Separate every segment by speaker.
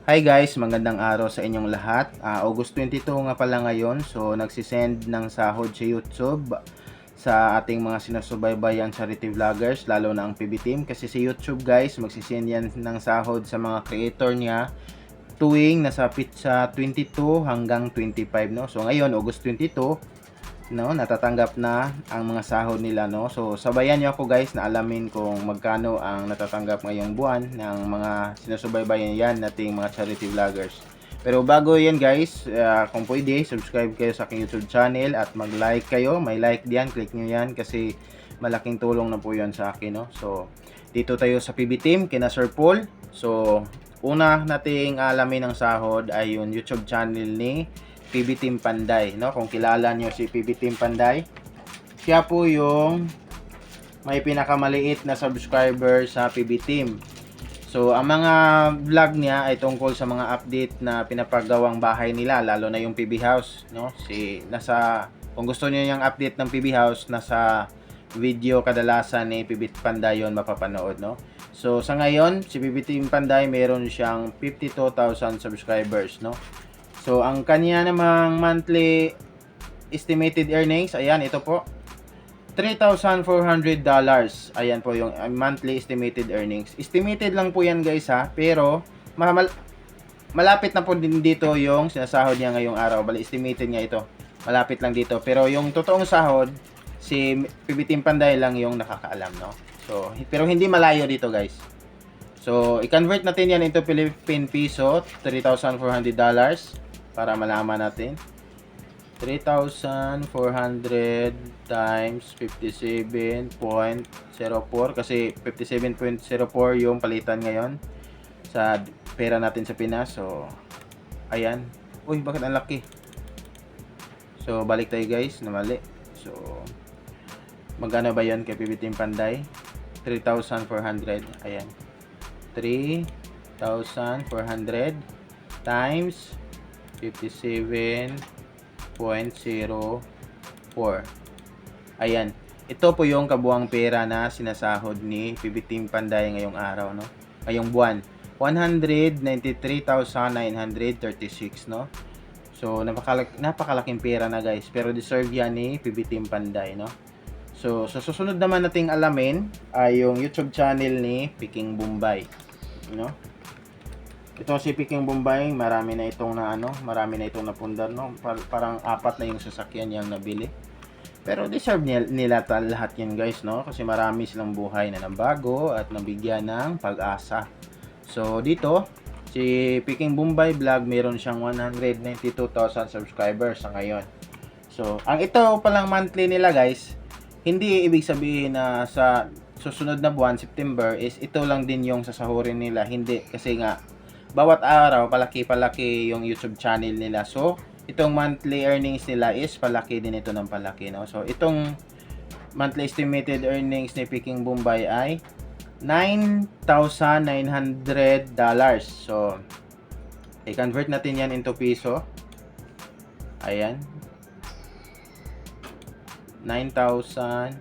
Speaker 1: Hi guys, magandang araw sa inyong lahat. August 22 nga pala ngayon. So nagsisend ng sahod sa YouTube sa ating mga sinusubaybayang charity vloggers, lalo na ang PB Team. Kasi si YouTube guys, magsisend yan ng sahod sa mga creator niya tuwing nasa pitsa 22 hanggang 25, no? So ngayon, August 22, no, natatanggap na ang mga sahod nila, no. So sabayan niyo ako guys na alamin kung magkano ang natatanggap ngayong buwan ng mga sinusubaybayan yan nating mga charity vloggers. Pero bago yan guys, kung pwede, subscribe kayo sa aking YouTube channel at mag-like kayo. May like diyan, click nyo yan kasi malaking tulong na po yan sa akin, no. So dito tayo sa PB Team kina Sir Paul. So una nating alamin ang sahod ay yung YouTube channel ni PB Team Panday, no? Kung kilala niyo si PB Team Panday, siya po yung may pinakamaliit na subscriber sa PB Team. So, ang mga vlog niya ay tungkol sa mga update na pinapagawang bahay nila, lalo na yung PB House, no? Kung gusto niyo yung update ng PB House, nasa video kadalasan ni PB Panday yon mapapanood, no? So, sa ngayon, si PB Team Panday meron siyang 52,000 subscribers, no? So, ang kanya namang monthly estimated earnings, ayan, ito po, $3,400. Ayan po yung monthly estimated earnings. Estimated lang po yan guys ha, pero malapit na po din dito yung sinasahod niya ngayong araw. Bali, estimated niya ito. Malapit lang dito. Pero yung totoong sahod, si PB Team Panday lang yung nakakaalam, no? So, pero hindi malayo dito guys. So, i-convert natin yan into Philippine Peso, $3,400 para malaman natin. 3,400 times 57.04 kasi 57.04 yung palitan ngayon sa pera natin sa Pinas. So, ayan. Uy, bakit ang laki? So, balik tayo guys na mali. So, magkano ba yan kay PB Team Panday? 3,400. Ayan. 3,400 times 57.04. Ayan. Ito po yung kabuang pera na sinasahod ni PB Team Panday ngayong araw, no? Ngayong buwan. 193,936, no? So, napakalaking pera na guys. Pero deserve yan ni PB Team Panday, no? So, sa susunod naman nating alamin ay yung YouTube channel ni Peking Bombay, no? Ito si Peking Bombay, marami na itong napundar, no? Parang apat na yung sasakyan niyang nabili. Pero deserve nila lahat yan guys, no? Kasi marami silang buhay na nabago at nabigyan ng pag-asa. So dito, si Peking Bombay Vlog, meron siyang 192,000 subscribers sa ngayon. So, ang ito palang monthly nila guys, hindi ibig sabihin na sa susunod na buwan, September, is ito lang din yung sasahurin nila. Hindi, kasi nga bawat araw palaki-palaki yung YouTube channel nila. So, itong monthly earnings nila is palaki din ito ng palaki, no? So, itong monthly estimated earnings ni Peking Bombay ay $9,900. So, i-convert natin yan into piso. Ayan. $9,900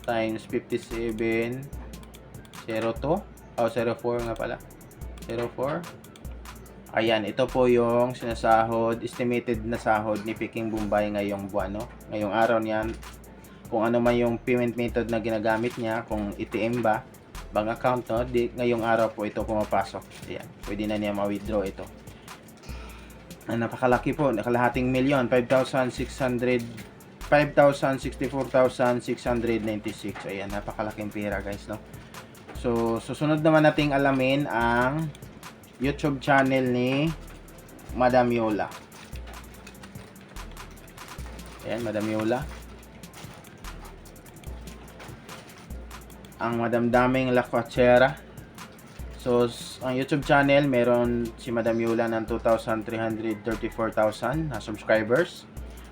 Speaker 1: times 57.02. 04 nga pala. 04. Ayan, ito po yung sinasahod, estimated na sahod ni Peking Bombay ngayong buwan, no? Ngayong araw niyan, kung ano man yung payment method na ginagamit niya, kung ATM ba, bank account, no? Ngayong araw po ito pumapasok. Ayan, pwede na niya ma-withdraw ito. Napakalaki po, nakalahating milyon, 5,64,696. Ayan, napakalaking pera guys, no? So, susunod naman nating alamin ang YouTube channel ni Madam Yola. Ayan, Madam Yola. Ang Madamdaming Lakwachera. So, ang YouTube channel, meron si Madam Yola ng 2,334,000 na subscribers.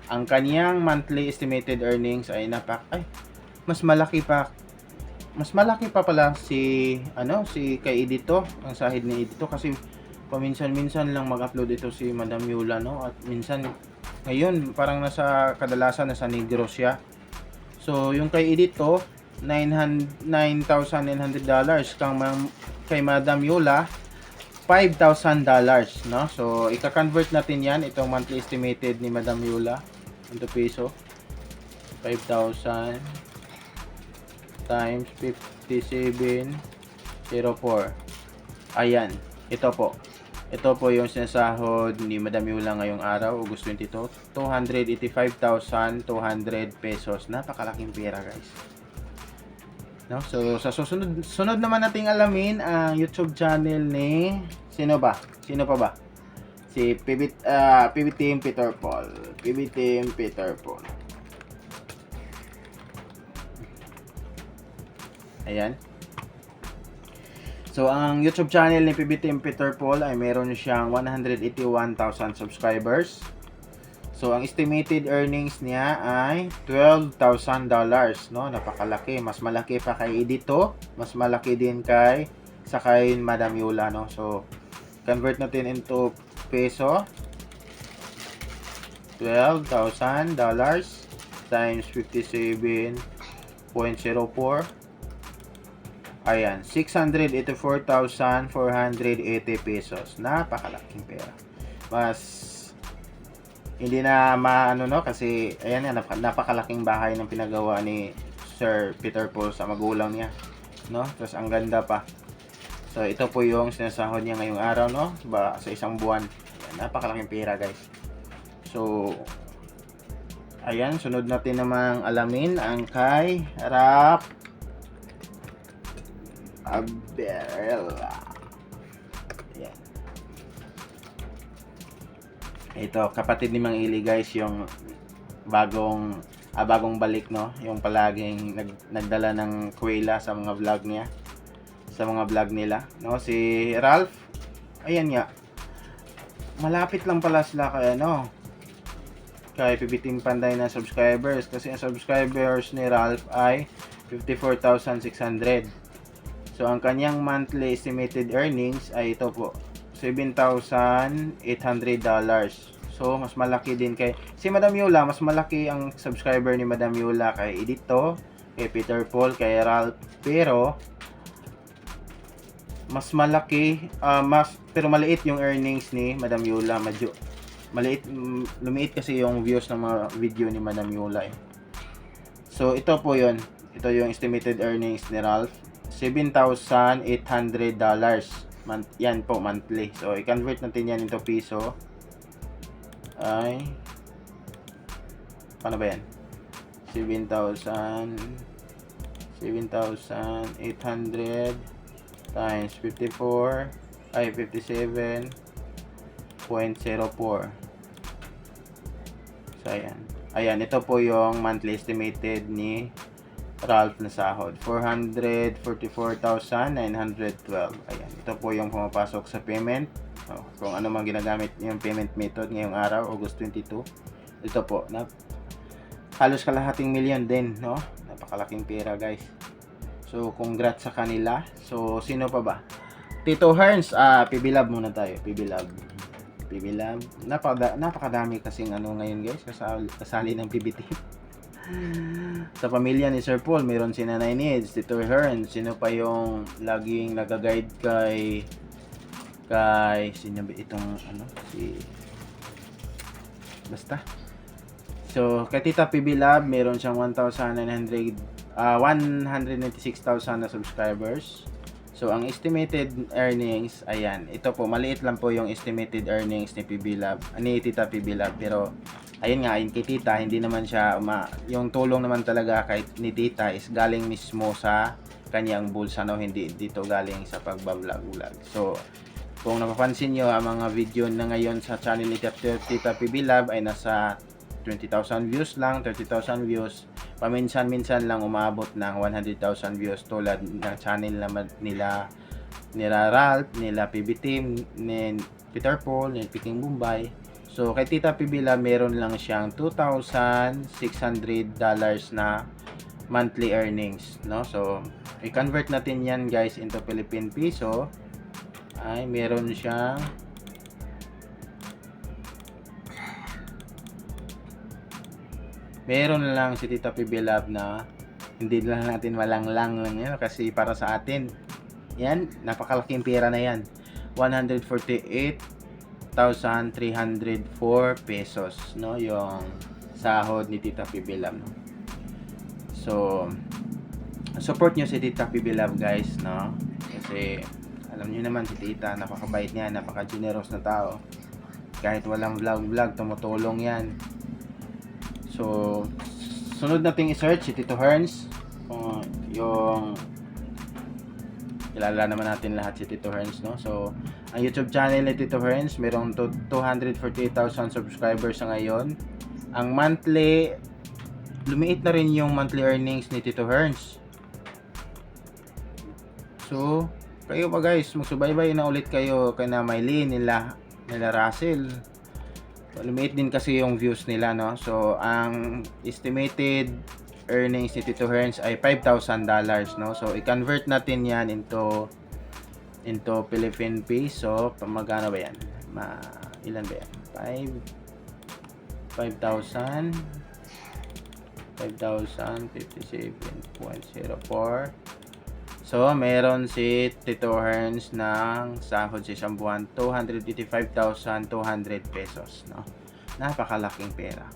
Speaker 1: Ang kaniyang monthly estimated earnings ay mas malaki pa pala si kay Edito, ang sahid ni Edito, kasi paminsan-minsan lang mag-upload ito si Madam Yola, no? At minsan ngayon parang kadalasan nasa Negros siya. So yung kay Edito $9,900 kang kay Madam Yola, $5,000, no? So, ika-convert natin yan, itong monthly estimated ni Madam Yola into peso. 5,000 times 57.04. Ayan, ito po. Ito po yung sinasahod ni Madam Yola ngayong araw, August 22, 285,200 pesos. Napakalaking pera, guys. No? So, sa sunod naman nating alamin ang YouTube channel ni sino ba? Sino pa ba? Si PB Team Peter Paul. PB Team Peter Paul. Ayan. So, ang YouTube channel ni PB Team Peter Paul ay meron siyang 181,000 subscribers. So, ang estimated earnings niya ay $12,000, no? Napakalaki. Mas malaki pa kay Edito. Mas malaki din kay Madam Yola, no? So, convert natin into peso. $12,000 times 57.04. Ayan, 684,480 pesos. Napakalaking pera. Mas hindi na maano, no, kasi ayan yan, napakalaking bahay ng pinagawa ni Sir Peter Paul sa magulang niya, no? Tapos ang ganda pa. So ito po yung sinasahod niya ngayong araw, no, sa isang buwan. Ayan, napakalaking pera, guys. So ayan, sunod natin namang alamin ang kay Rap Abella. Ayan. Ito, kapatid ni Mang Ili, guys, yung bagong balik, no? Yung palaging nagdala ng kwela sa mga vlog niya. Sa mga vlog nila, no? Si Ralph, ayan nga. Malapit lang pala sila kay kay PB Team Panday na subscribers, kasi ang subscribers ni Ralph ay 54,600. So, ang kanyang monthly estimated earnings ay ito po, $7,800. So, mas malaki din kay si Madam Yola, mas malaki ang subscriber ni Madam Yola kay Edito, kay Peter Paul, kay Ralph. Pero mas malaki, pero maliit yung earnings ni Madam Yola. Medyo maliit, lumiit kasi yung views ng mga video ni Madam Yola, eh. So, ito po yun. Ito yung estimated earnings ni Ralph. $7,800. Yan po, monthly. So, i-convert natin yan into piso. Ay, paano ba yan? 7,800 times 54 ay 57.04. So, ayan, ito po yung monthly estimated ni Ralph na sahod, 444,912. Ayan, ito po yung pumapasok sa payment. Kung ano man ginagamit yung payment method ngayong araw, August 22. Ito po, halos kalahating milyon din, no? Napakalaking pera, guys. So, congrats sa kanila. So, sino pa ba? Tito Hearns, PB Lab muna tayo. PB Lab. Napakadami kasing ngayon, guys, kasali ng PB Team. Sa pamilya ni Sir Paul, meron si Nanay Nids, Tito Hearns, sino pa yung laging nag-guide kay sino ba itong basta. So, kay Tita PB Lab, meron siyang 196,000 na subscribers. So, ang estimated earnings, ayan, ito po, maliit lang po yung estimated earnings ni PB Lab, ni Tita PB Lab, pero ayun nga, kay Tita, hindi naman siya, yung tulong naman talaga kay ni Tita is galing mismo sa kanyang bulsa, no? Hindi dito galing sa pagbablog-vlog. So, kung napapansin nyo, ang mga video na ngayon sa channel ni Tita PB Lab ay nasa 20,000 views lang, 30,000 views. Paminsan-minsan lang umabot ng 100,000 views tulad ng channel naman nila Ralph, nila PB Team, ni Peter Paul, ni Peking Bombay. So, kay Tita PB Lab, meron lang siyang $2,600 na monthly earnings, no? So, i-convert natin yan, guys, into Philippine Peso. Ay, meron siyang lang si Tita PB Lab na hindi lang natin malanglang lang yan kasi para sa atin Yan, napakalaking pera na yan. 148,304 pesos, no? Yung sahod ni Tita PB Love, no? So, support nyo si Tita PB Love, guys, no? Kasi, alam nyo naman si Tita, napakabait niya, napaka-generous na tao. Kahit walang vlog, tumutulong yan. So, sunod nating i-search si Tito Herns. Kung yung kilala naman natin lahat si Tito Herns, no? So, ang YouTube channel ni Tito Herns, mayroong 248,000 subscribers sa ngayon. Ang monthly, lumiit na rin yung monthly earnings ni Tito Herns. So, kayo pa guys, magsubaybay na ulit kayo kay na Maylene, nila Russell. Lumiit din kasi yung views nila, no? So, ang estimated earnings ni Tito Herns ay $5,000, no? So, i-convert natin yan into Philippine peso. Magkano ba yan? Ilan ba yan? 5,000 57.04. So, meron si Tito Herns ng sahod sa isang buwan, 285,200 pesos, no? Napakalaking pera.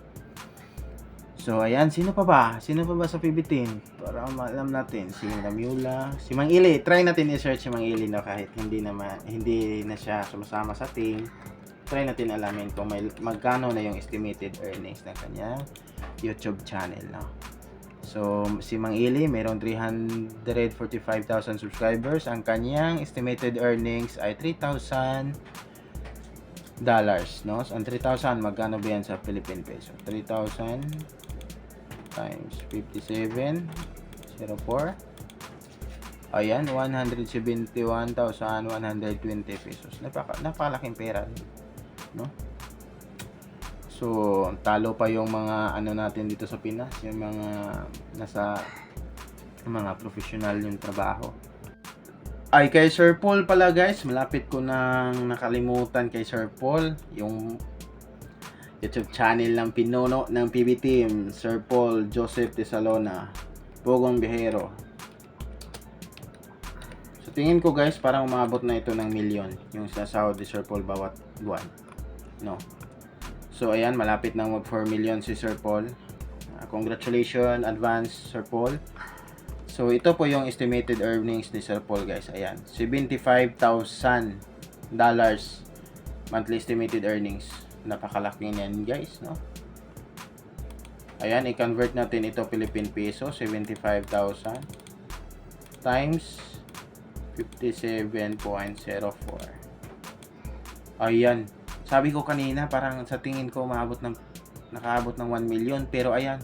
Speaker 1: So, ayan, sino pa ba sa PB team? Para alam natin, si Ramula, si Mang Ili. Try natin i-search si Mang Ili, no? Kahit hindi na siya sumasama sa team. Try natin alamin kung magkano na yung estimated earnings ng kanyang YouTube channel, no? So, si Mang Ili, mayroong 345,000 subscribers. Ang kanyang estimated earnings ay $3,000, no? So, ang 3,000, magkano ba yan sa Philippine peso? 3,000 times 57.04. Ayan, 171,120 pesos. Napakalaking pera, no? So, talo pa yung mga ano natin dito sa Pinas, yung mga mga professional yung trabaho. Ay, kay Sir Paul pala guys, malapit ko nang nakalimutan kay Sir Paul, yung YouTube channel ng pinuno ng PB Team, Sir Paul Joseph de Salona, Pugong Bihero. So, tingin ko guys, parang umabot na ito ng milyon yung sasahod ni Sir Paul bawat buwan, no? So, ayan, malapit nang mag 4 million si Sir Paul. Congratulations, advance, Sir Paul. So, ito po yung estimated earnings ni Sir Paul, guys. Ayan, $75,000 monthly estimated earnings. Napakalaki niyan, guys, no? Ayan, i-convert natin ito Philippine peso, 75,000 times 57.04. Ayan. Sabi ko kanina, parang sa tingin ko nakaabot ng 1 million, pero ayan,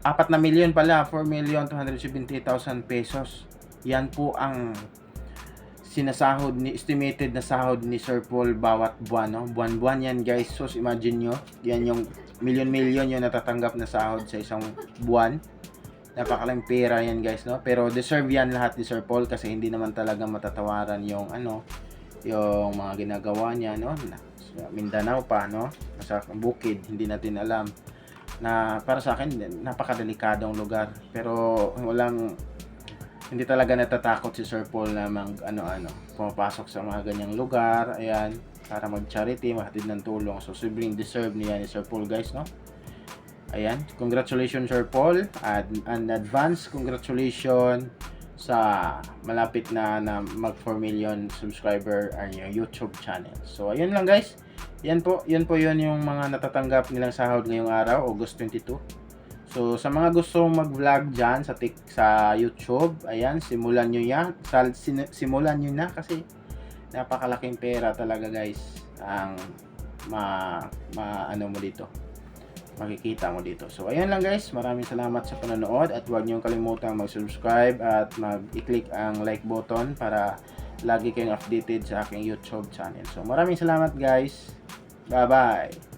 Speaker 1: 4 na million pala, 4,270,000 pesos. Yan po ang sinasahod estimated na sahod ni Sir Paul bawat buwan, no? Buwan-buwan yan, guys. So, imagine nyo, yan yung million yung natatanggap na sahod sa isang buwan. Napakalang pera yan, guys, no? Pero deserve yan lahat ni Sir Paul kasi hindi naman talaga matatawaran yung yung mga ginagawa niya, no? Sa Mindanao pa, no? Sa bukid, hindi natin alam. Na para sa akin, napakadelikadong lugar. Pero hindi talaga natatakot si Sir Paul na pumapasok sa mga ganyang lugar, ayan, para mag-charity, mahatid ng tulong. So, sobrang deserve niya ni Sir Paul, guys, no? Ayan, congratulations Sir Paul, and advance congratulations sa malapit na mag 4 million subscriber ang YouTube channel. So, ayun lang, guys. Yan po yung mga natatanggap nilang sahod ngayong araw, August 22. So, sa mga gustong mag-vlog dyan sa YouTube, ayan, simulan nyo na kasi napakalaking pera talaga, guys, ang makikita mo dito. So, ayan lang, guys. Maraming salamat sa panonood at huwag nyo kalimutang mag-subscribe at mag-i-click ang like button para lagi kayong updated sa aking YouTube channel. So, maraming salamat, guys. Bye-bye.